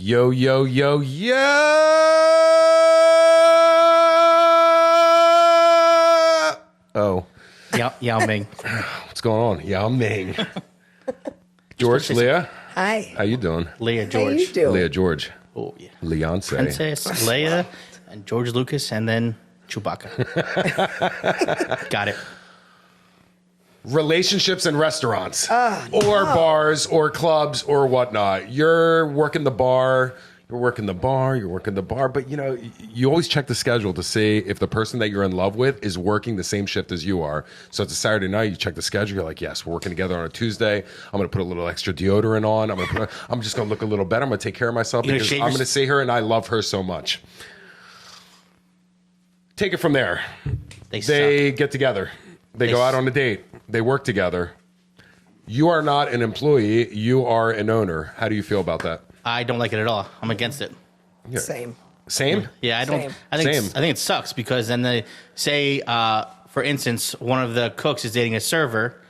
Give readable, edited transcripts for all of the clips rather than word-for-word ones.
Yo, yo, yo, yo! Oh. Yao Ming. What's going on? Yao Ming. George, Leah. Hi. How you doing? Leah How George. you doing? Leah George. Oh, yeah. Leonce. Princess Leia and George Lucas and then Chewbacca. Got it. Relationships in restaurants or bars or clubs or whatnot. You're working the bar, but you always check the schedule to see if the person that you're in love with is working the same shift as you are. So it's a Saturday night, you check the schedule, you're like, yes, we're working together on a Tuesday. I'm going to put a little extra deodorant on. I'm just going to look a little better. I'm going to take care of myself because I'm going to see her and I love her so much. Take it from there. They get together. They go out on a date. They work together. You are not an employee. You are an owner. How do you feel about that? I don't like it at all. I'm against it. Yeah. Same. Yeah, I don't. Same. I think it sucks because then they say, for instance, one of the cooks is dating a server,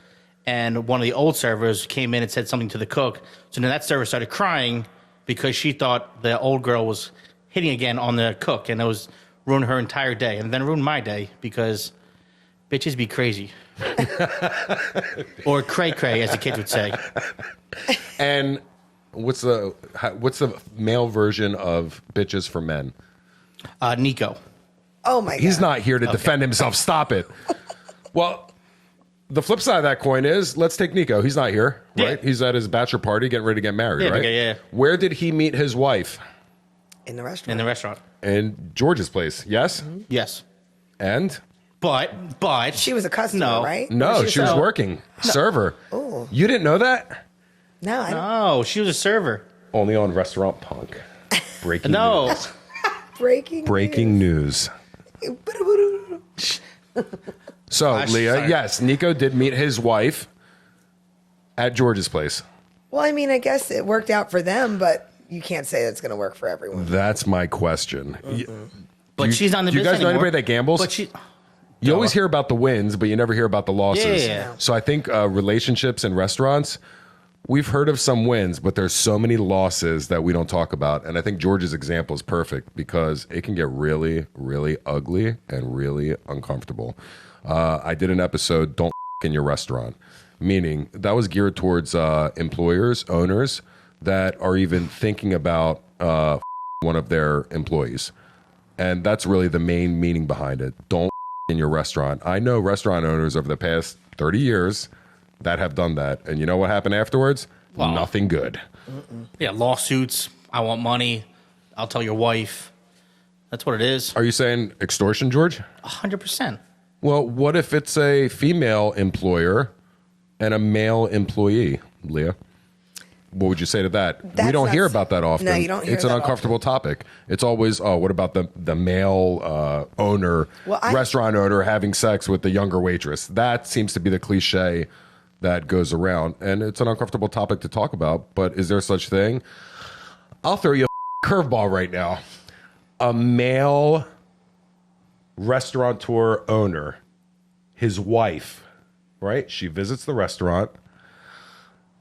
and one of the old servers came in and said something to the cook. So then that server started crying because she thought the old girl was hitting again on the cook, and it was ruined her entire day, and then ruined my day because bitches be crazy. Or cray cray, as the kids would say. And what's the male version of bitches for men? Nico. Oh my God. He's not here to defend himself. Stop it. Well, the flip side of that coin is let's take Nico. He's not here, right? Yeah. He's at his bachelor party getting ready to get married, right? Yeah. Where did he meet his wife? In the restaurant. In the restaurant. In George's place. Yes? Mm-hmm. Yes. And? But She was a customer, right? No, Or she was working. Server. Oh. You didn't know that? No, I don't. No, she was a server. Only on Restaurant Punk. Breaking No. news. Breaking News. news. So, Gosh, Leah, sorry. yes, Nico did meet his wife at George's place. Well, I mean, I guess it worked out for them, but you can't say it's going to work for everyone. That's my question. But she's not in the Do you business guys know anymore. anybody that gambles? But she. You always hear about the wins, but you never hear about the losses. Yeah. So I think relationships in restaurants, we've heard of some wins, but there's so many losses that we don't talk about. And I think George's example is perfect because it can get really, really ugly and really uncomfortable. I did an episode, Don't in your restaurant, meaning that was geared towards employers, owners that are even thinking about one of their employees. And that's really the main meaning behind it. Don't in your restaurant. I know restaurant owners over the past 30 years that have done that. And you know what happened afterwards? Wow. Nothing good. Yeah, lawsuits. I want money. I'll tell your wife. That's what it is. Are you saying extortion, George? 100%. Well, what if it's a female employer and a male employee, Leah? What would you say to that? We That's don't not hear s- about that often. No, you don't hear It's an that uncomfortable topic. It's always, what about the male owner, restaurant owner having sex with the younger waitress? That seems to be the cliche that goes around, and it's an uncomfortable topic to talk about. But is there such thing? I'll throw you a curveball right now. A male restaurateur owner, his wife, right? She visits the restaurant.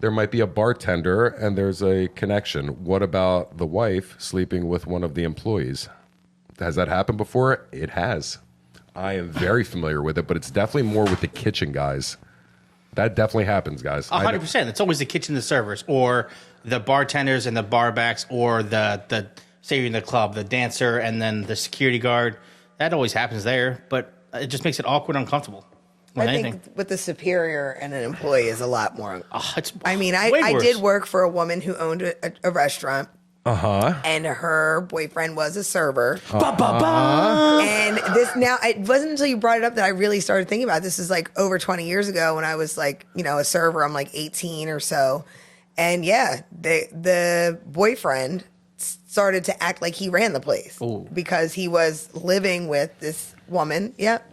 There might be a bartender and there's a connection. What about the wife sleeping with one of the employees? Has that happened before? It has. I am very familiar with it, but it's definitely more with the kitchen guys. That definitely happens, guys. 100%. It's always the kitchen, the servers, or the bartenders and the barbacks, or the say you're in the club, the dancer, and then the security guard. That always happens there, but it just makes it awkward and uncomfortable. I think with the superior and an employee is a lot more. I mean, I did work for a woman who owned a restaurant. And her boyfriend was a server. And it wasn't until you brought it up that I really started thinking about it. This is like over 20 years ago when I was like, a server. I'm like 18 or so. And yeah, the boyfriend started to act like he ran the place. Ooh. Because he was living with this woman. Yep.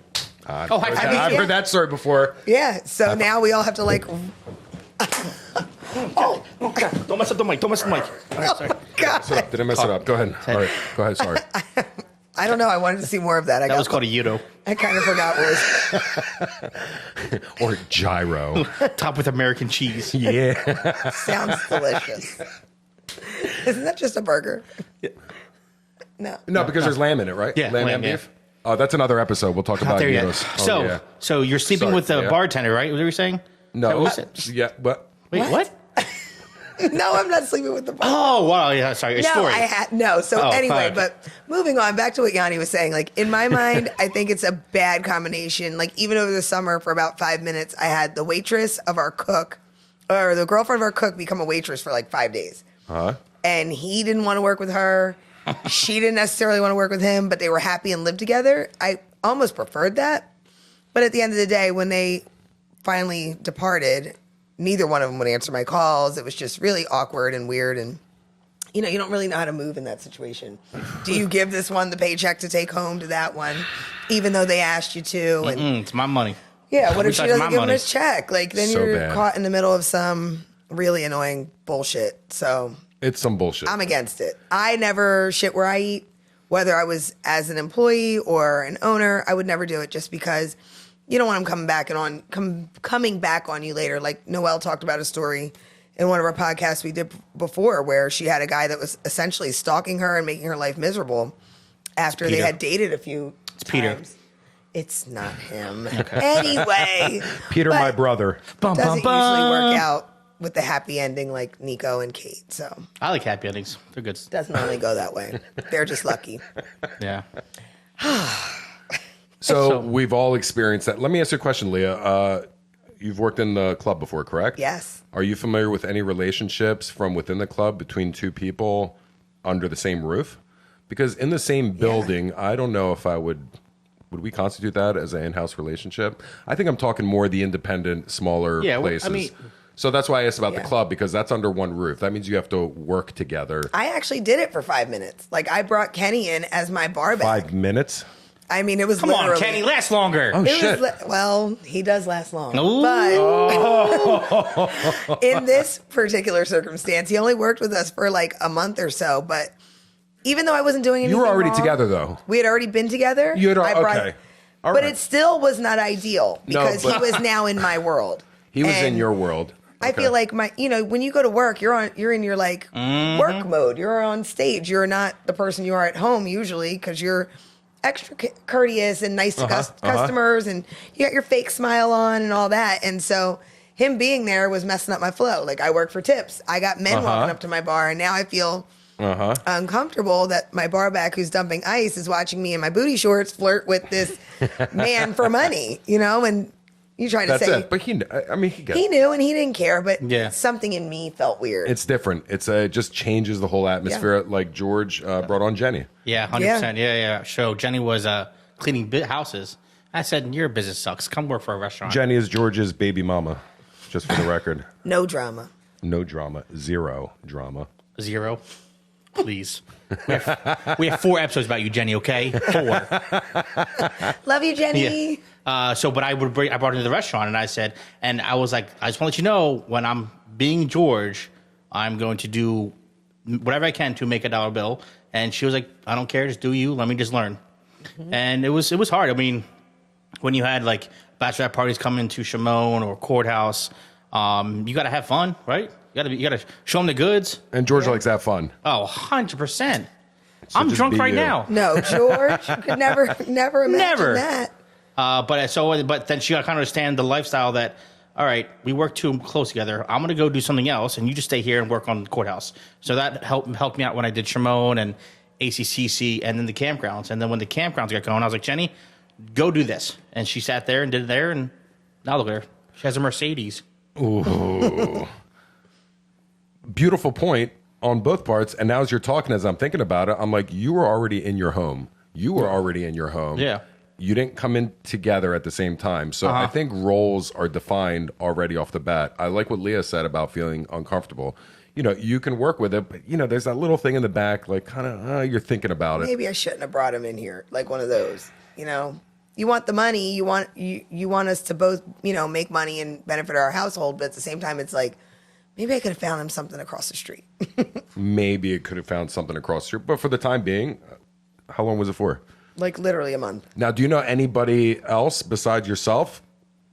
I've yeah. heard that story before. Yeah. So now we all have to like. Oh, don't mess up the mic. Don't mess up the mic. All right, sorry. God. Did I mess it up? Go ahead. All right. Go ahead. Sorry. I don't know. I wanted to see more of that. That was called a Udo. I kind of forgot what it was. Or gyro. Topped with American cheese. Yeah. Sounds delicious. Isn't that just a burger? Yeah. No, because there's lamb in it, right? Yeah, lamb and beef. Oh, that's another episode. We'll talk about there yet. gyros. So you're sleeping with the bartender, right? What were you saying? No. Yeah, but wait, what? No, I'm not sleeping with the bartender. Oh, wow. Yeah, sorry. Your story. Anyway, but moving on back to what Yianni was saying. Like in my mind, I think it's a bad combination. Like even over the summer, for about 5 minutes, I had the waitress of our cook, or the girlfriend of our cook, become a waitress for like 5 days. And he didn't want to work with her. She didn't necessarily want to work with him, but they were happy and lived together. I almost preferred that. But at the end of the day, when they finally departed, neither one of them would answer my calls. It was just really awkward and weird. And, you don't really know how to move in that situation. Do you give this one the paycheck to take home to that one, even though they asked you to? And it's my money. Yeah, what if she doesn't give him his check? Like, then So you're bad. caught in the middle of some really annoying bullshit. So it's some bullshit. I'm against it. I never shit where I eat, whether I was as an employee or an owner. I would never do it just because you don't want them coming back on you later. Like Noelle talked about a story in one of our podcasts we did before where she had a guy that was essentially stalking her and making her life miserable after they had dated a few times. Peter. It's not him. Anyway. Peter, my brother. Doesn't usually work out with the happy ending like Nico and Kate. So I like happy endings. They're good. doesn't only go that way. They're just lucky. Yeah. So we've all experienced that. Let me ask you a question, Leah. You've worked in the club before, correct? Yes. Are you familiar with any relationships from within the club between two people under the same roof? Because in the same building, I don't know if I would we constitute that as an in-house relationship? I think I'm talking more the independent, smaller places. So that's why I asked about the club, because that's under one roof. That means you have to work together. I actually did it for 5 minutes. Like I brought Kenny in as my bar back. 5 minutes? I mean, it was Come literally... on, Kenny, last longer. Oh, shit. Well, he does last long. Ooh. But in this particular circumstance, he only worked with us for like a month or so. But even though I wasn't doing anything You were already wrong, together, though. We had already been together. You had okay. All but right. it still was not ideal because he was now in my world. He was in your world. I feel like when you go to work, you're in your like work mode. You're on stage. You're not the person you are at home usually because you're extra courteous and nice to customers and you got your fake smile on and all that. And so him being there was messing up my flow. Like I work for tips. I got men walking up to my bar and now I feel uncomfortable that my bar back who's dumping ice is watching me in my booty shorts flirt with this man for money, and you trying to That's say it. But he knew and he didn't care, but something in me felt weird. It's different. It just changes the whole atmosphere. Like George brought on Jenny. Yeah, 100%. Yeah. So Jenny was cleaning houses. I said, your business sucks. Come work for a restaurant. Jenny is George's baby mama, just for the record. No drama. No drama. Zero drama. Zero. Please. We have 4 episodes about you, Jenny, okay? 4. Love you, Jenny. Yeah. But I brought her to the restaurant and I said, and I was like, I just want to let you know when I'm being George, I'm going to do whatever I can to make a dollar bill. And she was like, I don't care, just do you. Let me just learn. Mm-hmm. And it was hard. I mean, when you had like bachelorette parties coming to Shimon or Courthouse, you got to have fun, right? You got to show them the goods. And George likes to have fun. Oh, 100%. I'm drunk right now. No, George, you could never imagine that. But then she got to kind of understand the lifestyle that, all right, we work too close together. I'm going to go do something else, and you just stay here and work on the Courthouse. So that helped me out when I did Shimon and ACCC and then the campgrounds. And then when the campgrounds got going, I was like, Jenny, go do this. And she sat there and did it there, and now look at her. She has a Mercedes. Ooh. Beautiful point on both parts. And now as you're talking, as I'm thinking about it, I'm like, you were already in your home. Yeah. You didn't come in together at the same time. So I think roles are defined already off the bat. I like what Leah said about feeling uncomfortable. You can work with it, but, there's that little thing in the back, like kind of, you're thinking about it. Maybe I shouldn't have brought him in here, like one of those, You want the money, you want us to both, make money and benefit our household, but at the same time, it's like, maybe I could have found him something across the street. Maybe it could have found something across the street. But for the time being, how long was it for? Like literally a month. Now, do you know anybody else besides yourself?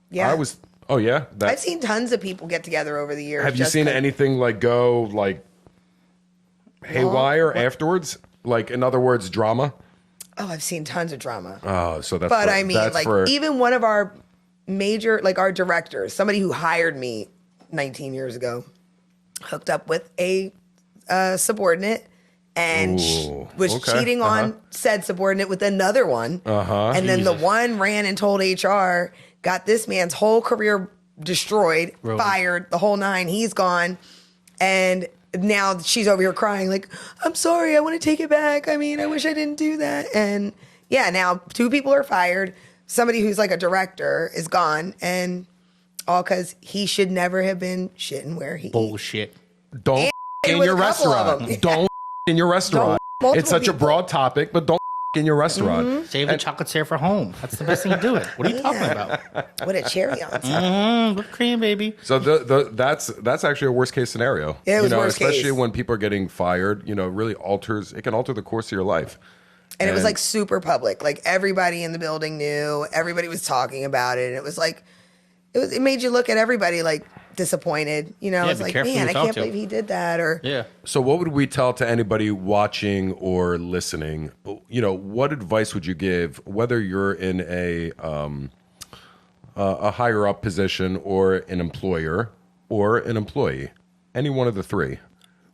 Yeah. Oh, yeah? I've seen tons of people get together over the years. Have you seen anything go haywire afterwards? Like, in other words, drama? Oh, I've seen tons of drama. Oh, so that's But I mean, like, even one of our major, like our directors, somebody who hired me 19 years ago, hooked up with a subordinate and was cheating on said subordinate with another one. And then the one ran and told HR, got this man's whole career destroyed, fired, the whole nine. He's gone. And now she's over here crying like, I'm sorry, I want to take it back. I mean, I wish I didn't do that. And yeah, now 2 people are fired. Somebody who's like a director is gone. And all because he should never have been shitting where he Bullshit. Don't in your restaurant. Don't in your restaurant. It's such a broad topic, but don't in your restaurant. Save the chocolate syrup for home. That's the best thing to do it. What are you talking about? With a cherry on top. Whipped cream, baby. So that's actually a worst case scenario. It was worst especially case. when people are getting fired. It really it can alter the course of your life. And it was like super public. Like everybody in the building knew. Everybody was talking about it. And it was like, it made you look at everybody like disappointed. It's like, man, I can't believe he did that. Or So what would we tell to anybody watching or listening? What advice would you give, whether you're in a higher up position or an employer or an employee, any one of the three?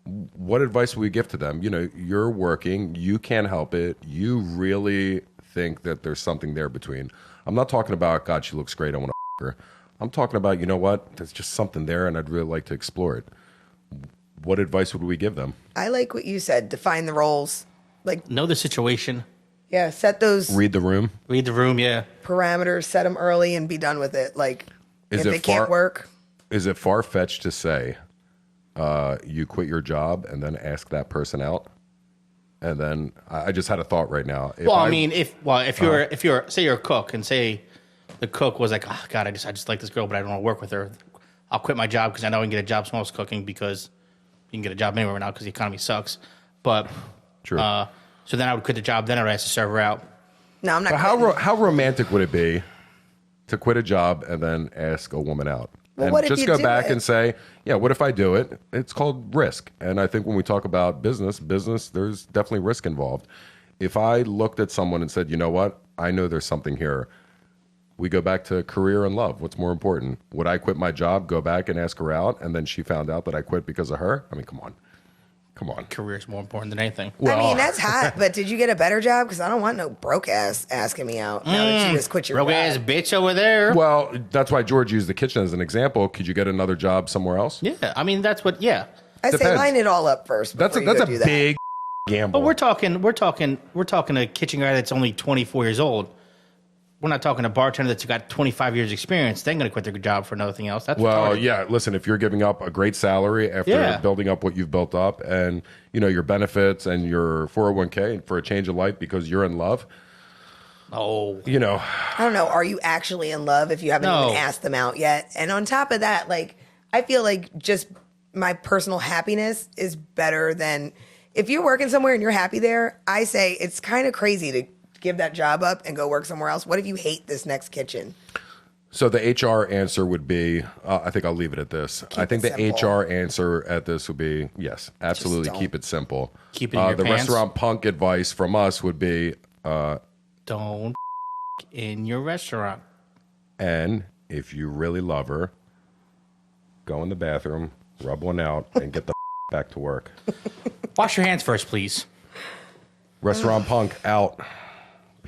What advice would we give to them? You're working, you can't help it. You really think that there's something there between. I'm not talking about, God, she looks great, I want to her. I'm talking about, there's just something there and I'd really like to explore it. What advice would we give them? I like what you said, define the roles. Like, know the situation. Yeah, set those. Read the room. Yeah. Parameters, set them early and be done with it. Like, if it can't work. Is it far-fetched to say you quit your job and then ask that person out? And then I just had a thought right now. If you're say you're a cook and say the cook was like, oh God, I just like this girl, but I don't want to work with her. I'll quit my job because I know I can get a job somewhere else cooking because you can get a job anywhere now because the economy sucks. But true. So then I would quit the job. Then I would ask the server out. No, I'm not. But how romantic would it be to quit a job and then ask a woman out? Well, and what if just you go do back it? and say, yeah, what if I do it? It's called risk. And I think when we talk about business, there's definitely risk involved. If I looked at someone and said, you know what? I know there's something here. We go back to career and love. What's more important? Would I quit my job, go back and ask her out, and then she found out that I quit because of her? I mean, come on. Career's more important than anything. Well, I mean, that's hot, but did you get a better job? Because I don't want no broke ass asking me out now that you just quit your broke ass bitch over there. Well, that's why George used the kitchen as an example. Could you get another job somewhere else? Yeah, I mean that's what. Yeah, I say line it all up first. That's a big gamble. But we're talking a kitchen guy that's only 24 years old. We're not talking a bartender that's got 25 years experience. They're going to quit their job for nothing else. That's retarded. Yeah. Listen, if you're giving up a great salary after building up what you've built up, and your benefits and your 401k for a change of life because you're in love. Oh, I don't know. Are you actually in love if you haven't even asked them out yet? And on top of that, like, I feel like just my personal happiness is better than if you're working somewhere and you're happy there. I say it's kind of crazy to give that job up and go work somewhere else. What if you hate this next kitchen? So the HR answer would be, I think I'll leave it at this. I think the HR answer at this would be, yes, absolutely keep it simple. Keep it in your the pants. restaurant punk advice from us would be, don't in your restaurant. And if you really love her, go in the bathroom, rub one out, and get the back to work. Wash your hands first, please. Restaurant punk out.